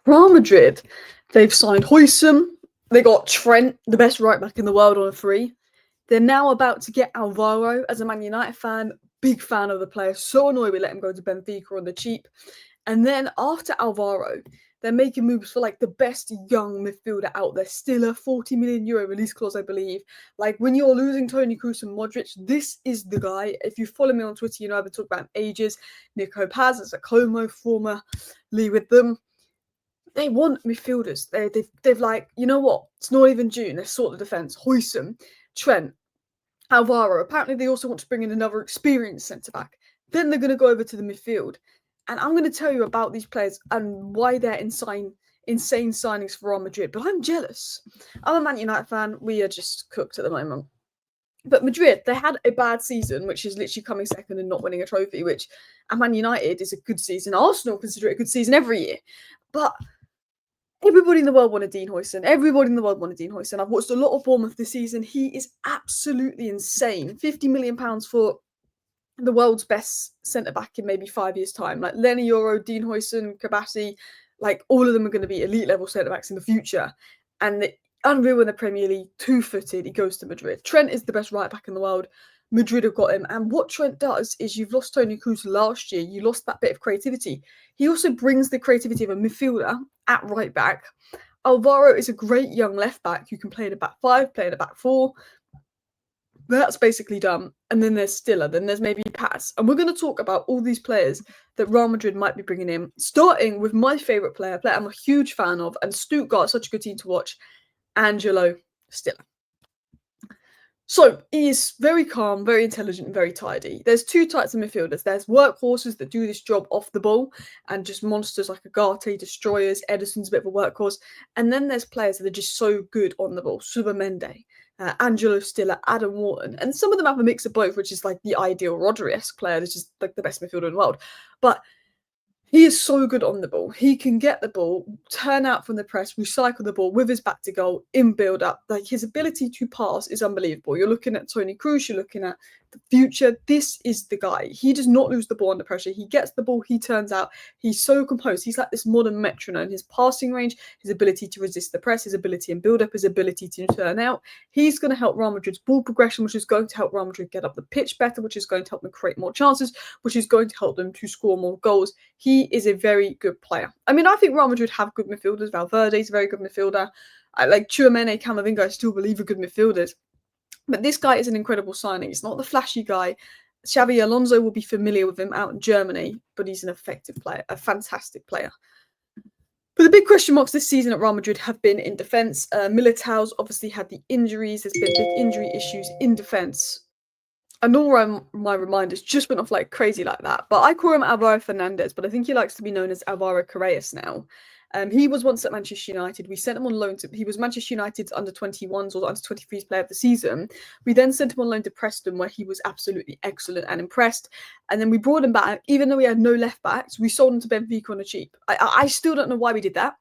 Real Madrid, they've signed Huijsen. They got Trent, the best right back in the world, on a free. They're now about to get Alvaro. As a Man United fan, big fan of the player. So annoyed we let him go to Benfica on the cheap. And then after Alvaro, they're making moves for like the best young midfielder out there. Still a 40 million euro release clause, I believe. Like when you're losing Toni Kroos and Modric, this is the guy. If you follow me on Twitter, you know I've been talking about him ages. Nico Paz as a Como formerly with them. They want midfielders. They've like, you know what? It's not even June. Let's sort the defence. Huijsen, Trent, Alvaro. Apparently, they also want to bring in another experienced centre back. Then they're going to go over to the midfield, and I'm going to tell you about these players and why they're insane signings for Real Madrid. But I'm jealous. I'm a Man United fan. We are just cooked at the moment. But Madrid, they had a bad season, which is literally coming second and not winning a trophy, which at Man United is a good season. Arsenal consider it a good season every year. But everybody in the world wanted Dean Huijsen. Everybody in the world wanted Dean Huijsen. I've watched a lot of Bournemouth this season. He is absolutely insane. £50 million for the world's best centre-back in maybe 5 years' time. Like Lenny Euro, Dean Huijsen, Kabassi, like all of them are going to be elite-level centre-backs in the future. And unreal in the Premier League, two-footed, he goes to Madrid. Trent is the best right-back in the world. Madrid have got him. And what Trent does is you've lost Toni Kroos last year. You lost that bit of creativity. He also brings the creativity of a midfielder at right back. Alvaro is a great young left back who can play in a back five, play in a back four. That's basically done. And then there's Stiller. Then there's maybe Paz. And we're going to talk about all these players that Real Madrid might be bringing in, starting with my favourite player I'm a huge fan of, and Stuttgart, such a good team to watch, Angelo Stiller. So he is very calm, very intelligent, and very tidy. There's two types of midfielders. There's workhorses that do this job off the ball and just monsters like Agate, destroyers. Ederson's a bit of a workhorse. And then there's players that are just so good on the ball. Subamende, Angelo Stiller, Adam Wharton. And some of them have a mix of both, which is like the ideal Rodri-esque player. This is like the best midfielder in the world. But he is so good on the ball. He can get the ball, turn out from the press, recycle the ball with his back to goal in build-up. Like his ability to pass is unbelievable. You're looking at Toni Kroos, you're looking at the future. This is the guy. He does not lose the ball under pressure. He gets the ball, he turns out. He's so composed. He's like this modern metronome. His passing range, his ability to resist the press, his ability in build-up, his ability to turn out. He's going to help Real Madrid's ball progression, which is going to help Real Madrid get up the pitch better, which is going to help them create more chances, which is going to help them to score more goals. He is a very good player. I mean, I think Real Madrid have good midfielders. Valverde is a very good midfielder. I like Tchouaméni, Camavinga, I still believe are good midfielders. But this guy is an incredible signing. He's not the flashy guy. Xabi Alonso will be familiar with him out in Germany, but he's an effective player, a fantastic player. But the big question marks this season at Real Madrid have been in defence. Militao's obviously had the injuries. There's been big injury issues in defence. And all my reminders just went off like crazy like that. But I call him Alvaro Fernandez, but I think he likes to be known as Alvaro Carreras now. He was once at Manchester United. We sent him on loan he was Manchester United's under-21s or under-23s player of the season. We then sent him on loan to Preston, where he was absolutely excellent and impressed. And then we brought him back, even though we had no left backs. We sold him to Benfica on a cheap. I still don't know why we did that.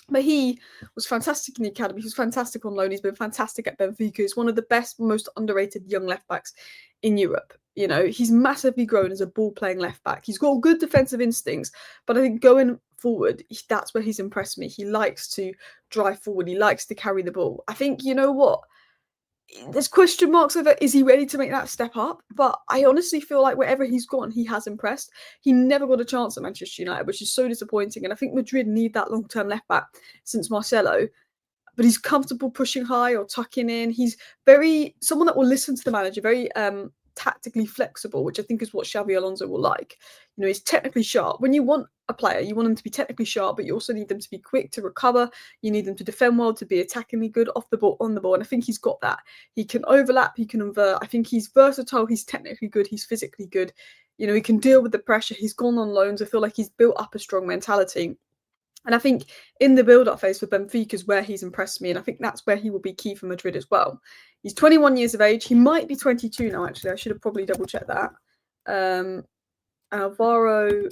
But he was fantastic in the academy. He was fantastic on loan. He's been fantastic at Benfica. He's one of the best, most underrated young left backs in Europe. You know, he's massively grown as a ball-playing left back. He's got good defensive instincts, but I think going forward, that's where he's impressed me. He likes to drive forward. He likes to carry the ball. I think, you know what? There's question marks over, is he ready to make that step up? But I honestly feel like wherever he's gone, he has impressed. He never got a chance at Manchester United, which is so disappointing. And I think Madrid need that long-term left back since Marcelo. But he's comfortable pushing high or tucking in. He's someone that will listen to the manager, very tactically flexible, which I think is what Xabi Alonso will like. You know, he's technically sharp. When you want a player, you want them to be technically sharp, but you also need them to be quick to recover. You need them to defend well, to be attackingly good off the ball, on the ball. And I think he's got that. He can overlap, he can invert. I think he's versatile, he's technically good, he's physically good. You know, he can deal with the pressure. He's gone on loans. I feel like he's built up a strong mentality. And I think in the build-up phase for Benfica is where he's impressed me. And I think that's where he will be key for Madrid as well. He's 21 years of age. He might be 22 now, actually. I should have probably double-checked that. Alvaro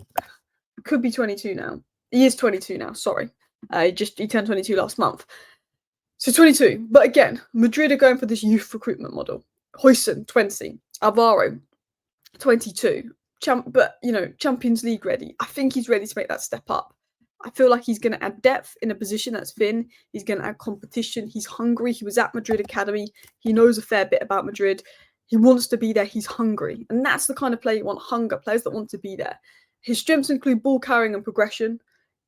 could be 22 now. He is 22 now, sorry. He turned 22 last month. So 22. But again, Madrid are going for this youth recruitment model. Huijsen, 20. Alvaro, 22. But, you know, Champions League ready. I think he's ready to make that step up. I feel like he's going to add depth in a position that's thin. He's going to add competition. He's hungry. He was at Madrid Academy. He knows a fair bit about Madrid. He wants to be there. He's hungry. And that's the kind of player you want, hunger, players that want to be there. His strengths include ball carrying and progression,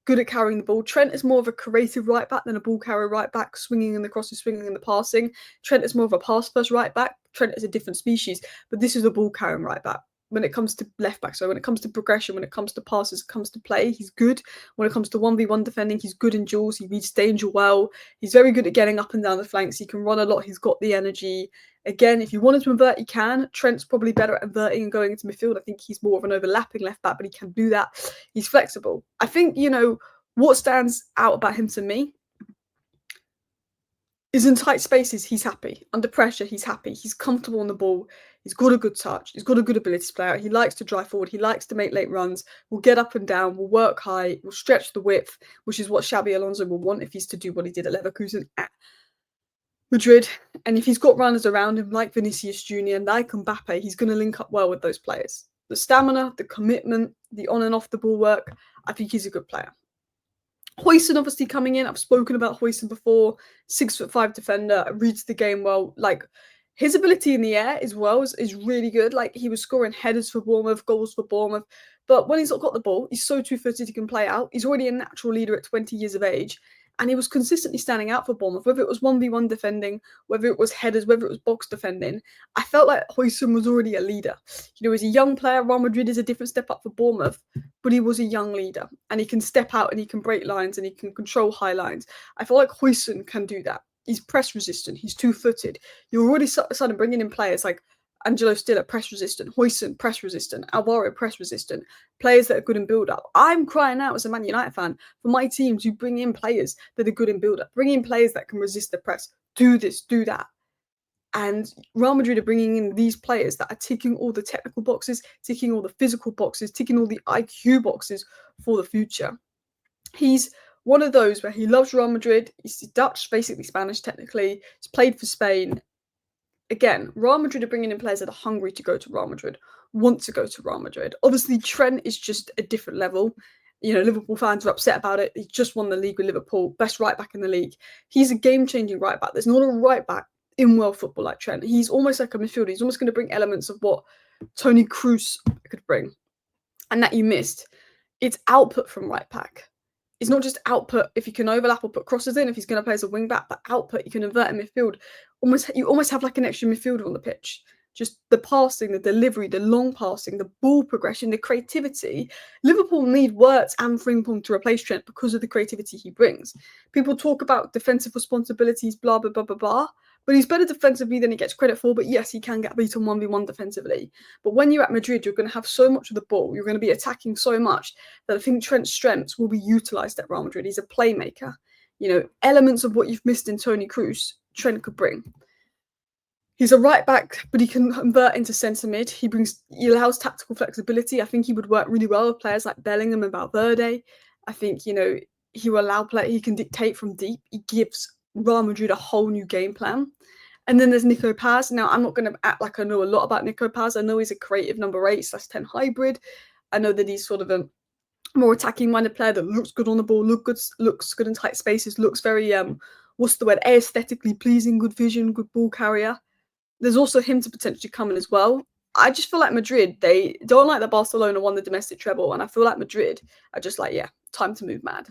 good at carrying the ball. Trent is more of a creative right back than a ball carrier right back, swinging in the crosses, swinging in the passing. Trent is more of a pass first right back. Trent is a different species, but this is a ball carrying right back. When it comes to left back, so when it comes to progression, when it comes to passes, it comes to play, he's good. When it comes to 1v1 defending, he's good in duels. He reads danger well. He's very good at getting up and down the flanks. He can run a lot. He's got the energy. Again, if you want him to invert, he can. Trent's probably better at inverting and going into midfield. I think he's more of an overlapping left back, but he can do that. He's flexible. I think, what stands out about him to me is in tight spaces, he's happy. Under pressure, he's happy. He's comfortable on the ball. He's got a good touch. He's got a good ability to play out. He likes to drive forward. He likes to make late runs. Will get up and down. Will work high. Will stretch the width, which is what Xabi Alonso will want if he's to do what he did at Leverkusen at Madrid. And if he's got runners around him like Vinicius Jr., like Mbappe, he's going to link up well with those players. The stamina, the commitment, the on and off the ball work, I think he's a good player. Huijsen obviously coming in. I've spoken about Huijsen before. 6'5" defender, reads the game well. Like, his ability in the air as well is really good. Like, he was scoring headers for Bournemouth, goals for Bournemouth. But when he's not got the ball, he's so two-footed he can play out. He's already a natural leader at 20 years of age. And he was consistently standing out for Bournemouth, whether it was 1v1 defending, whether it was headers, whether it was box defending. I felt like Huijsen was already a leader. He's a young player. Real Madrid is a different step up for Bournemouth, but he was a young leader. And he can step out and he can break lines and he can control high lines. I feel like Huijsen can do that. He's press resistant. He's two-footed. You're already starting bringing in players like Angelo still at press resistant, Huijsen press resistant, Alvaro press resistant, players that are good in build-up. I'm crying out as a Man United fan for my team to bring in players that are good in build-up, bring in players that can resist the press, do this, do that. And Real Madrid are bringing in these players that are ticking all the technical boxes, ticking all the physical boxes, ticking all the IQ boxes for the future. He's one of those where he loves Real Madrid. He's Dutch, basically Spanish technically. He's played for Spain. Again, Real Madrid are bringing in players that are hungry to go to Real Madrid, want to go to Real Madrid. Obviously, Trent is just a different level. Liverpool fans are upset about it. He just won the league with Liverpool, best right back in the league. He's a game-changing right back. There's not a right back in world football like Trent. He's almost like a midfielder. He's almost going to bring elements of what Toni Kroos could bring, and that you missed. It's output from right back. It's not just output if he can overlap or put crosses in, if he's going to play as a wing back, but output, you can invert in midfield. You almost have like an extra midfielder on the pitch. Just the passing, the delivery, the long passing, the ball progression, the creativity. Liverpool need Wirtz and Frimpong to replace Trent because of the creativity he brings. People talk about defensive responsibilities, blah, blah, blah, blah, blah. But he's better defensively than he gets credit for. But yes, he can get beat on 1v1 defensively. But when you're at Madrid, you're going to have so much of the ball. You're going to be attacking so much that I think Trent's strengths will be utilised at Real Madrid. He's a playmaker. Elements of what you've missed in Toni Kroos, Trent could bring. He's a right back, but he can convert into centre mid. He allows tactical flexibility. I think he would work really well with players like Bellingham and Valverde. I think, he will allow he can dictate from deep. He gives Real Madrid a whole new game plan. And then there's Nico Paz. Now, I'm not going to act like I know a lot about Nico Paz. I know he's a creative number 8/10 hybrid. I know that he's sort of a more attacking-minded player that looks good on the ball, looks good in tight spaces, looks very, aesthetically pleasing, good vision, good ball carrier. There's also him to potentially come in as well. I just feel like Madrid, they don't like that Barcelona won the domestic treble, and I feel like Madrid are just like, yeah, time to move mad.